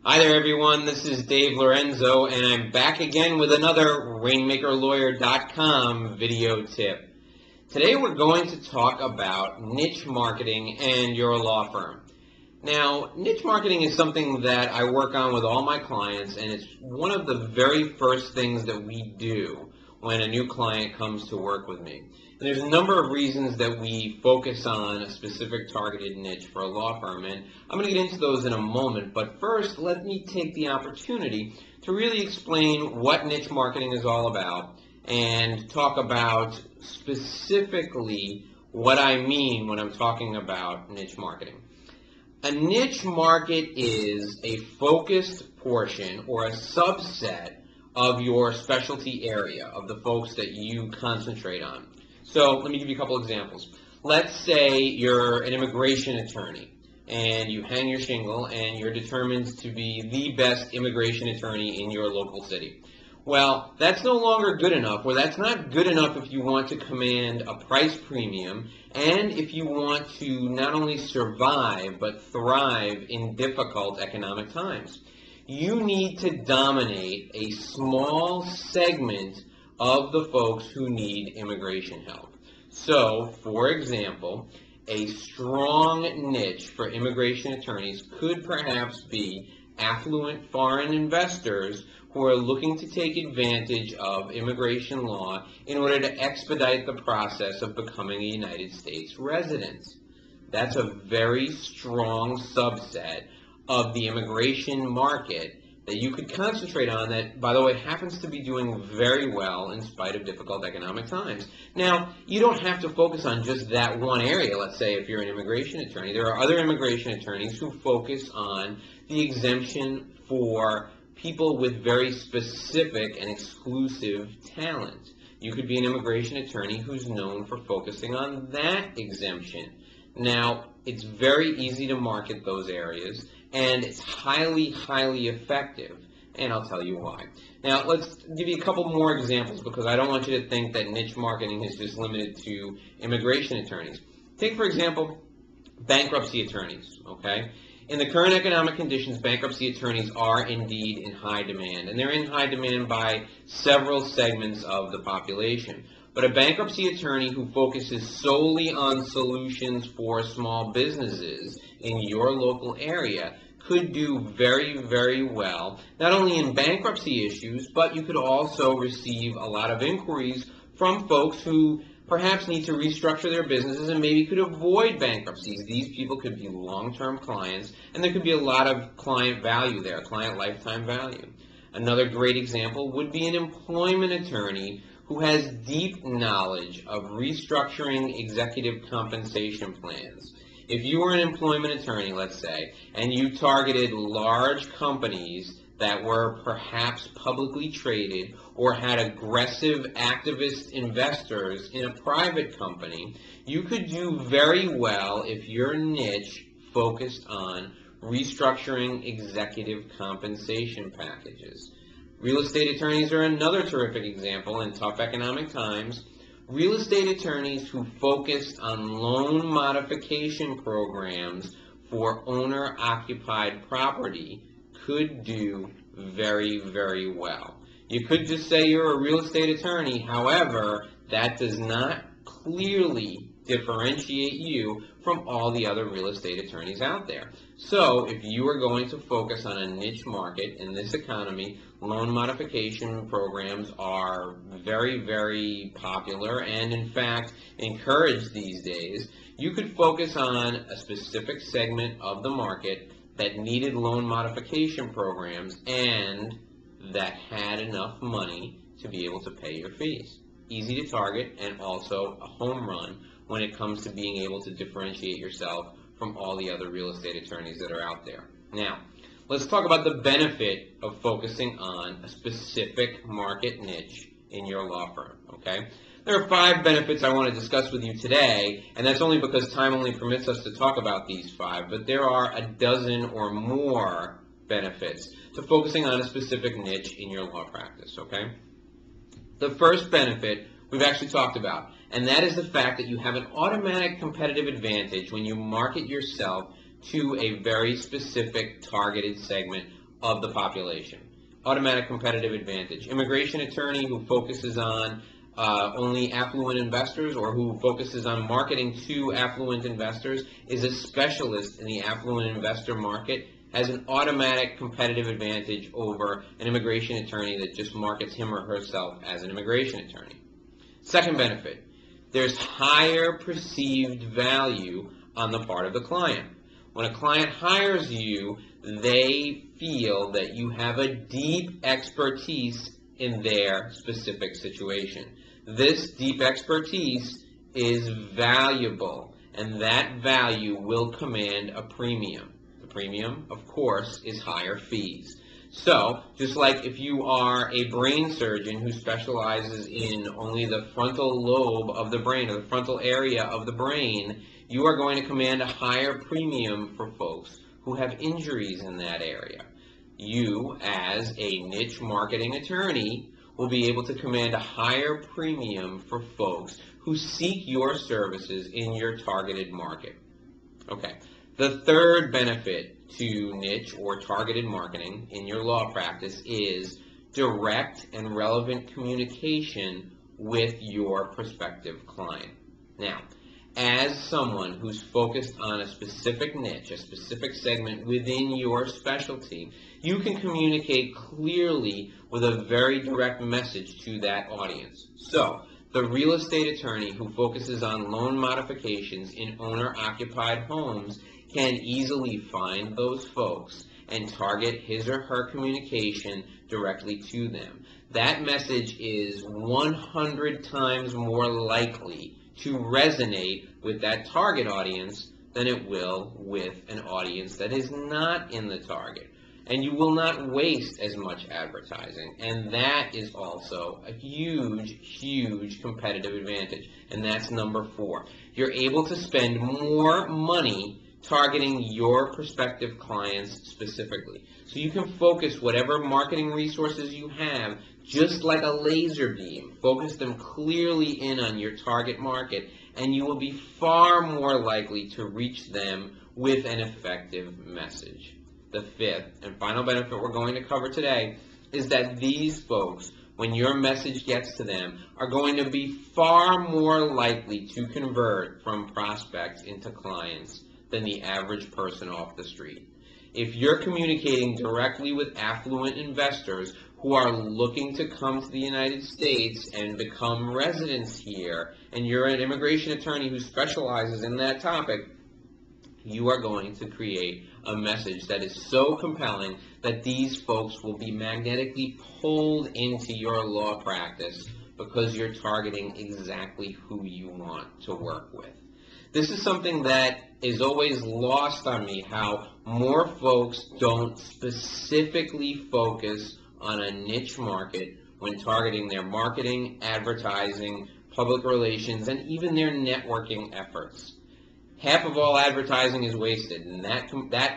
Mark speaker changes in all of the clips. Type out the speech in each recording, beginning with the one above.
Speaker 1: Hi there, everyone. This is Dave Lorenzo, and I'm back again with another RainmakerLawyer.com video tip. Today we're going to talk about niche marketing and your law firm. Now, niche marketing is something that I work on with all my clients, and it's one of the very first things that we do when a new client comes to work with me. And there's a number of reasons that we focus on a specific targeted niche for a law firm, and I'm going to get into those in a moment. But first, let me take the opportunity to really explain what niche marketing is all about and talk about specifically what I mean when I'm talking about niche marketing. A niche market is a focused portion or a subset of your specialty area, of the folks that you concentrate on. So let me give you a couple examples. Let's say you're an immigration attorney and you hang your shingle and you're determined to be the best immigration attorney in your local city. Well, that's no longer good enough, or that's not good enough if you want to command a price premium and if you want to not only survive but thrive in difficult economic times. You need to dominate a small segment of the folks who need immigration help. So, for example, a strong niche for immigration attorneys could perhaps be affluent foreign investors who are looking to take advantage of immigration law in order to expedite the process of becoming a United States resident. That's a very strong subset of the immigration market that you could concentrate on that, by the way, happens to be doing very well in spite of difficult economic times. Now, you don't have to focus on just that one area. Let's say if you're an immigration attorney, there are other immigration attorneys who focus on the exemption for people with very specific and exclusive talent. You could be an immigration attorney who's known for focusing on that exemption. Now, it's very easy to market those areas, and it's highly, highly effective, and I'll tell you why. Now, let's give you a couple more examples because I don't want you to think that niche marketing is just limited to immigration attorneys. Take, for example, bankruptcy attorneys, okay? In the current economic conditions, bankruptcy attorneys are indeed in high demand, and they're in high demand by several segments of the population. But a bankruptcy attorney who focuses solely on solutions for small businesses in your local area could do very, very well, not only in bankruptcy issues, but you could also receive a lot of inquiries from folks who perhaps need to restructure their businesses and maybe could avoid bankruptcies. These people could be long-term clients, and there could be a lot of client value there, client lifetime value. Another great example would be an employment attorney who has deep knowledge of restructuring executive compensation plans. If you were an employment attorney, let's say, and you targeted large companies that were perhaps publicly traded or had aggressive activist investors in a private company, you could do very well if your niche focused on restructuring executive compensation packages. Real estate attorneys are another terrific example in tough economic times. Real estate attorneys who focused on loan modification programs for owner-occupied property could do very, very well. You could just say you're a real estate attorney. However, that does not clearly differentiate you from all the other real estate attorneys out there. So if you are going to focus on a niche market in this economy, loan modification programs are very, very popular and in fact encouraged these days. You could focus on a specific segment of the market that needed loan modification programs and that had enough money to be able to pay your fees. Easy to target and also a home run when it comes to being able to differentiate yourself from all the other real estate attorneys that are out there. Now, let's talk about the benefit of focusing on a specific market niche in your law firm, okay? There are 5 benefits I want to discuss with you today, and that's only because time only permits us to talk about these 5, but there are a dozen or more benefits to focusing on a specific niche in your law practice, okay? The first benefit we've actually talked about, and that is the fact that you have an automatic competitive advantage when you market yourself to a very specific targeted segment of the population. Automatic competitive advantage. Immigration attorney who focuses on only affluent investors, or who focuses on marketing to affluent investors, is a specialist in the affluent investor market, has an automatic competitive advantage over an immigration attorney that just markets him or herself as an immigration attorney. Second benefit, there's higher perceived value on the part of the client. When a client hires you, they feel that you have a deep expertise in their specific situation. This deep expertise is valuable, and that value will command a premium. The premium, of course, is higher fees. So, just like if you are a brain surgeon who specializes in only the frontal lobe of the brain, or the frontal area of the brain, you are going to command a higher premium for folks who have injuries in that area. You, as a niche marketing attorney, will be able to command a higher premium for folks who seek your services in your targeted market. Okay. The third benefit to niche or targeted marketing in your law practice is direct and relevant communication with your prospective client. Now, as someone who's focused on a specific niche, a specific segment within your specialty, you can communicate clearly with a very direct message to that audience. So, the real estate attorney who focuses on loan modifications in owner-occupied homes can easily find those folks and target his or her communication directly to them. That message is 100 times more likely to resonate with that target audience than it will with an audience that is not in the target. And you will not waste as much advertising. And that is also a huge, huge competitive advantage. And that's number 4. You're able to spend more money targeting your prospective clients specifically. So you can focus whatever marketing resources you have, just like a laser beam. Focus them clearly in on your target market, and you will be far more likely to reach them with an effective message. The fifth and final benefit we're going to cover today is that these folks, when your message gets to them, are going to be far more likely to convert from prospects into clients than the average person off the street. If you're communicating directly with affluent investors who are looking to come to the United States and become residents here, and you're an immigration attorney who specializes in that topic, you are going to create a message that is so compelling that these folks will be magnetically pulled into your law practice because you're targeting exactly who you want to work with. This is something that is always lost on me, how more folks don't specifically focus on a niche market when targeting their marketing, advertising, public relations, and even their networking efforts. Half of all advertising is wasted, and that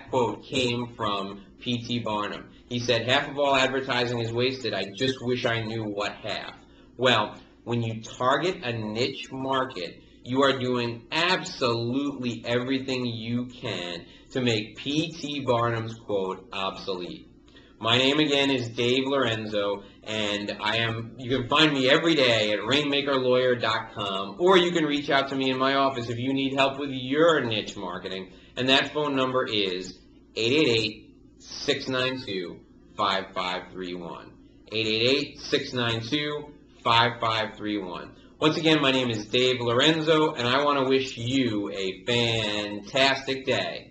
Speaker 1: quote came from P.T. Barnum. He said, half of all advertising is wasted, I just wish I knew what half. Well, when you target a niche market, you are doing absolutely everything you can to make P.T. Barnum's quote obsolete. My name again is Dave Lorenzo, and you can find me every day at rainmakerlawyer.com, or you can reach out to me in my office if you need help with your niche marketing, and that phone number is 888-692-5531. 888-692-5531. Once again, my name is Dave Lorenzo, and I want to wish you a fantastic day.